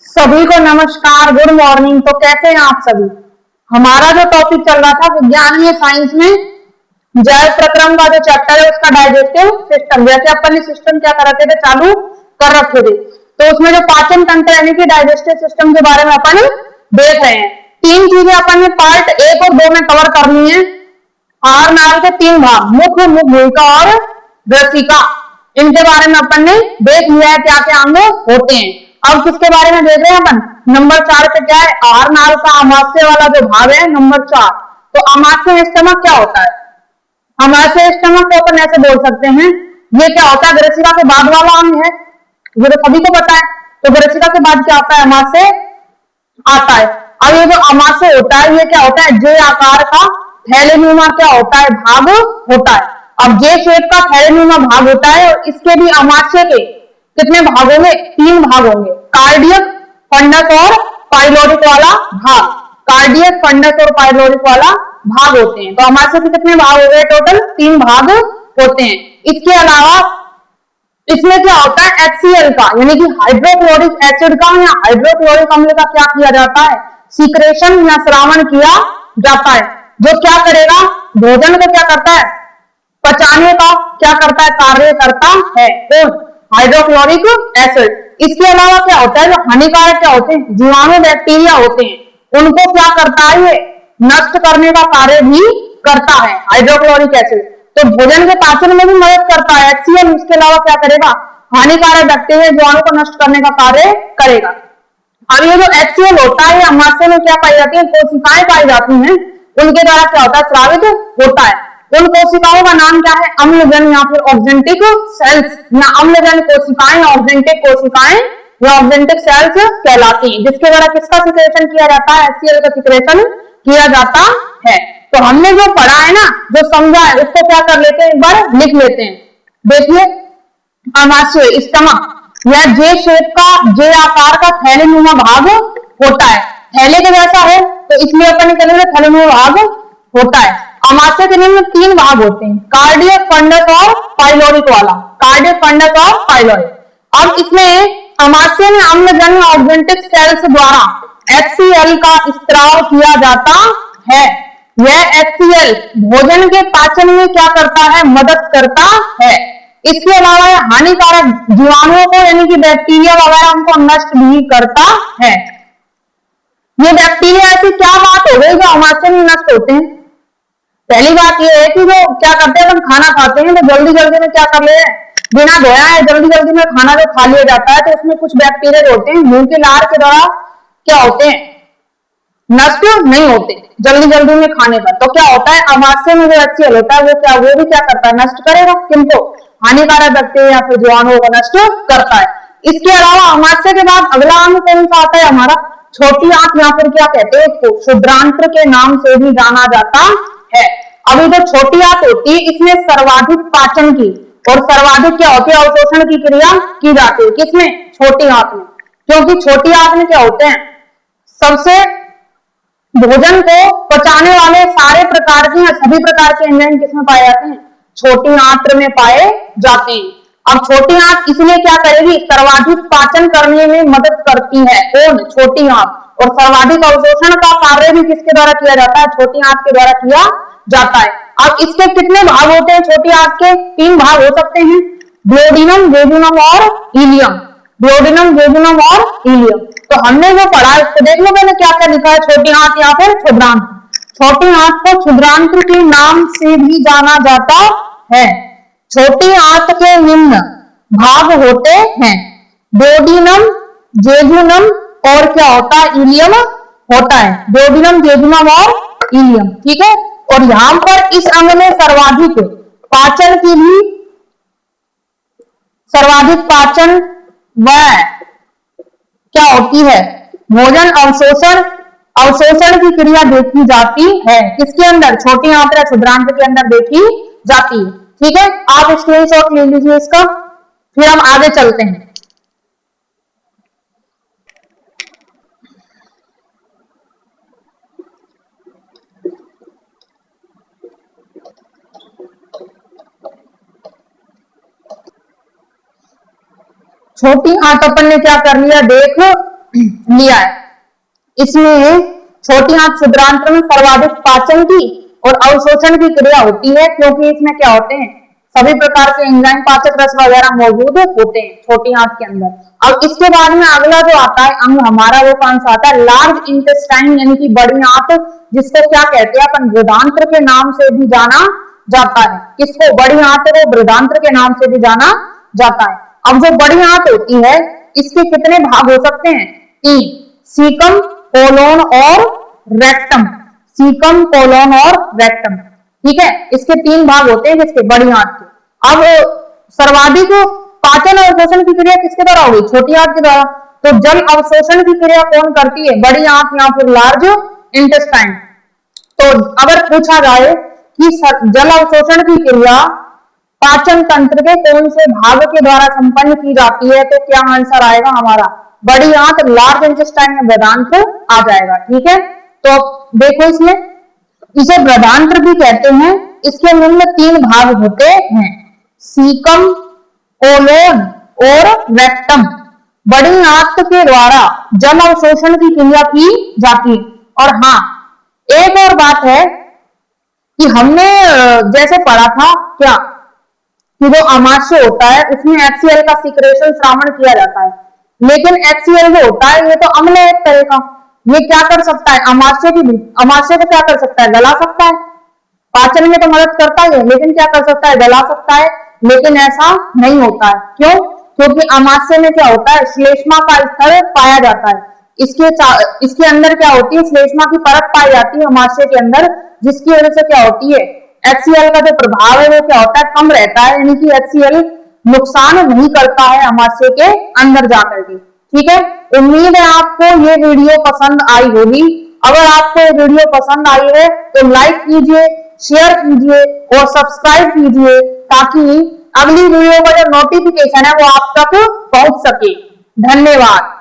सभी को नमस्कार, गुड मॉर्निंग। तो कैसे हैं आप सभी। हमारा जो टॉपिक चल रहा था विज्ञान में साइंस में जैव प्रक्रम का जो चैप्टर है उसका डाइजेस्टिव सिस्टम, जैसे अपन ने सिस्टम क्या कर रखे थे, चालू कर रखे थे, तो उसमें जो पाचन तंत्र यानी कि डाइजेस्टिव सिस्टम के बारे में अपन देख रहे हैं। तीन चीजें अपन ने पार्ट 1 और 2 में कवर करनी है। आहार नाल के 3 भाग, मुख्य, भूमिका और ग्रसिका, इनके बारे में अपन ने देख लिया है क्या क्या अंग होते हैं। अब किसके बारे में देख रहे हैं अपन, नंबर 4 पे क्या है, आहार नाल का अमाशय वाला जो भाग है नंबर 4। तो अमाशय स्टमक क्या होता है, अमाशय स्टमक को अपन ऐसे बोल सकते हैं, ये क्या होता है, ग्रसिका के बाद वाला अंग है, ये तो सभी को पता है। तो ग्रसिका के बाद क्या आता है, अमाशय आता है। अब ये जो अमाशय होता है ये क्या होता है, जे आकार का थैलेनुमा क्या होता है, भाग होता है। अब जे शेप का थैलेनुमा भाग होता है और इसके भी अमाशय के कितने भाग होंगे, 3 भाग होंगे, कार्डियक, फंडस और पाइलोरिक वाला भाग। कार्डियक, फंडस और पाइलोरिक वाला भाग होते हैं। तो अमाशय के कितने भाग हो गए, टोटल 3 भाग होते हैं। इसके अलावा इसमें क्या होता है, HCl का यानी कि हाइड्रोक्लोरिक एसिड का या हाइड्रोक्लोरिक अम्ल का क्या किया जाता है, सीक्रेशन या श्रावण किया जाता है, जो क्या करेगा, भोजन को क्या करता है, पचाने का क्या करता है, कार्य करता है, कौन, हाइड्रोक्लोरिक एसिड। इसके अलावा क्या होता है, जो हानिकारक क्या होते हैं, जीवाणु बैक्टीरिया होते हैं, उनको क्या करता है, ये नष्ट करने का कार्य भी करता है हाइड्रोक्लोरिक एसिड। तो भोजन के पाचन में भी मदद करता है HCl। इसके अलावा क्या करेगा, हानिकारक बैक्टीरिया जीवाणु को नष्ट करने का कार्य करेगा। अब ये जो HCl होता है, अमाशय में क्या पाई जाती है, कोशिकाएं पाई जाती हैं, उनके द्वारा क्या होता है, स्रावित होता है। उन कोशिकाओं का नाम क्या है, अम्लजन या फिर ऑक्जेंटिक सेल्स, या अम्लजन कोशिकाएं, ऑक्जेंटिक कोशिकाएं या ऑक्जेंटिक सेल्स कहलाती हैं, जिसके द्वारा किसका सिक्रेशन किया जाता है, HCl का सिक्रेशन किया जाता है। तो हमने जो पढ़ा है ना, जो समझा है, उसको क्या कर लेते हैं, एक बार लिख लेते हैं। देखिए, अमाशय स्टमक या जे शेप का, जे आकार का थैलेनुमा भाग होता है, थैले के जैसा है, तो इसलिए अपन करेंगे थैलेनुमा भाग होता है। अमाशय के निम्न 3 भाग होते हैं, कार्डियक, फंडस और पाइलोरिक वाला, कार्डियक, फंडस और पाइलोरिक। अब इसमें अमाशय में अम्लजन्य ऑक्जेंटिक सेल्स द्वारा HCl का स्त्राव किया जाता है। यह HCl भोजन के पाचन में क्या करता है, मदद करता है। इसके अलावा यह हानिकारक जीवाणुओं को यानी कि बैक्टीरिया वगैरह उनको नष्ट भी करता है। ये बैक्टीरिया ऐसी क्या बात हो गई जो अमाशय में नष्ट होते हैं। पहली बात यह है कि जो क्या करते हैं, हम खाना खाते हैं तो जल्दी जल्दी में क्या कर ले, बिना धोया है जल्दी जल्दी में खाना जो खा लिया जाता है, तो उसमें कुछ बैक्टीरिया होते हैं, मुंह के लार के द्वारा क्या होते हैं, नष्ट नहीं होते जल्दी जल्दी में खाने पर। तो क्या होता है, अमाशय में जो HCl होता है वो भी क्या करता है, नष्ट करेगा, किंतु हानिकारक बैक्टीरिया या फिर जीवाणुओं को नष्ट करता है। इसके अलावा अमाशय के बाद अगला अंग कौन सा आता है हमारा, छोटी आंत, या फिर क्या कहते हैं उसको, क्षुद्रांत्र के नाम से भी जाना जाता है। अभी जो छोटी आंत होती है, इसमें सर्वाधिक पाचन की और सर्वाधिक क्या होती है, अवशोषण की क्रिया की जाती है, किसमें, छोटी आंत में। क्योंकि छोटी आंत में क्या होते हैं, सबसे भोजन को पचाने वाले सारे प्रकार के या सभी प्रकार के एंजाइम किसमें पाए जाते हैं, छोटी आंत्र में पाए जाते हैं। अब छोटी आंत इसलिए क्या करेगी, सर्वाधिक पाचन करने में मदद करती है, कौन, छोटी आंत। और सर्वाधिक अवशोषण का कार्य भी किसके द्वारा किया जाता है, छोटी आंत के द्वारा किया जाता है। अब इसके कितने भाग होते हैं, छोटी आंत के 3 भाग हो सकते हैं, ड्यूोडेनम, जेजुनम और इलियम, ड्यूोडेनम, जेजुनम और इलियम। तो हमने जो पढ़ा इसको देख लो, मैंने क्या क्या लिखा है, छोटी आंत या फिर क्षुद्रांत्र। छोटी आंत को क्षुद्रांत्र के नाम से भी जाना जाता है। छोटी आंत के निम्न भाग होते हैं, ड्यूोडेनम, जेजुनम और क्या होता है, इलियम होता है, ड्यूोडेनम, जेजुनम और इलियम, ठीक है। और यहां पर इस अंग में सर्वाधिक पाचन की भी, सर्वाधिक पाचन व क्या होती है, भोजन अवशोषण की क्रिया देखी जाती है, किसके अंदर, छोटी आंत्र क्षुद्रांत्र के अंदर देखी जाती है, ठीक है। आप स्क्रीनशॉट ले लीजिए इसका, फिर हम आगे चलते हैं। छोटी आंत अपन ने क्या कर लिया, देख लिया है। इसमें छोटी आंत छिद्रांत्र में सर्वाधिक पाचन की और अवशोषण की क्रिया होती है, क्योंकि इसमें क्या होते हैं, सभी प्रकार के एंजाइम पाचक रस वगैरह मौजूद होते हैं छोटी आंत के अंदर। अब इसके बाद में अगला जो आता है अंग हमारा, वो कौन सा आता है, लार्ज इंटेस्टाइन यानी कि बड़ी आंत, जिसको क्या कहते हैं अपन, बृहदांत्र के नाम से भी जाना जाता है। किसको, बड़ी आंत को बृहदांत्र के नाम से भी जाना जाता है। अब जो बड़ी आंत होती है इसके कितने भाग हो सकते हैं, 3, सीकम, कोलोन और रेक्टम। सीकम, कोलोन और रेक्टम, ठीक है, इसके 3 भाग होते हैं किसके, बड़ी आंत के। अब सर्वाधिक पाचन और अवशोषण की क्रिया किसके द्वारा होगी, छोटी आंत के द्वारा। तो जल अवशोषण की क्रिया कौन करती है, बड़ी आंत या फिर लार्ज इंटेस्टाइन। तो अगर पूछा जाए कि जल अवशोषण की क्रिया पाचन तंत्र के कौन से भाग के द्वारा संपन्न की जाती है, तो क्या आंसर आएगा हमारा, बड़ी आंत, लार्ज इंटेस्टाइन में बृहदांत्र आ जाएगा। ठीक है, तो देखो इसमें, इसे बृहदांत्र भी कहते हैं। इसके निम्न 3 भाग होते हैं, सीकम, कोलोन और रेक्टम। बड़ी आंत के द्वारा जल अवशोषण की क्रिया की जाती है। और हाँ, एक और बात है कि हमने जैसे पढ़ा था क्या, कि जो अमाशय होता है उसमें HCl का सिक्रेशन श्रावण किया जाता है, लेकिन HCl जो होता है ये तो अम्ल है एक तरह का, ये क्या कर सकता है, अमाशय को क्या कर सकता है, गला सकता है। पाचन में तो मदद करता है, लेकिन क्या कर सकता है, गला सकता है। लेकिन ऐसा नहीं होता है, क्यों, क्योंकि अमाशय में क्या होता है, श्लेष्मा का स्तर पाया जाता है। इसके अंदर क्या होती है, श्लेष्मा की परत पाई जाती है अमाशय के अंदर, जिसकी वजह से क्या होती है, HCl का जो प्रभाव है वो क्या होता है, कम रहता है, यानी कि HCl नुकसान नहीं करता है अमाशय के अंदर जाकर के। ठीक है, उम्मीद है आपको ये वीडियो पसंद आई होगी। अगर आपको ये वीडियो पसंद आई है तो लाइक कीजिए, शेयर कीजिए और सब्सक्राइब कीजिए, ताकि अगली वीडियो का जो नोटिफिकेशन है वो आप तक पहुंच सके। धन्यवाद।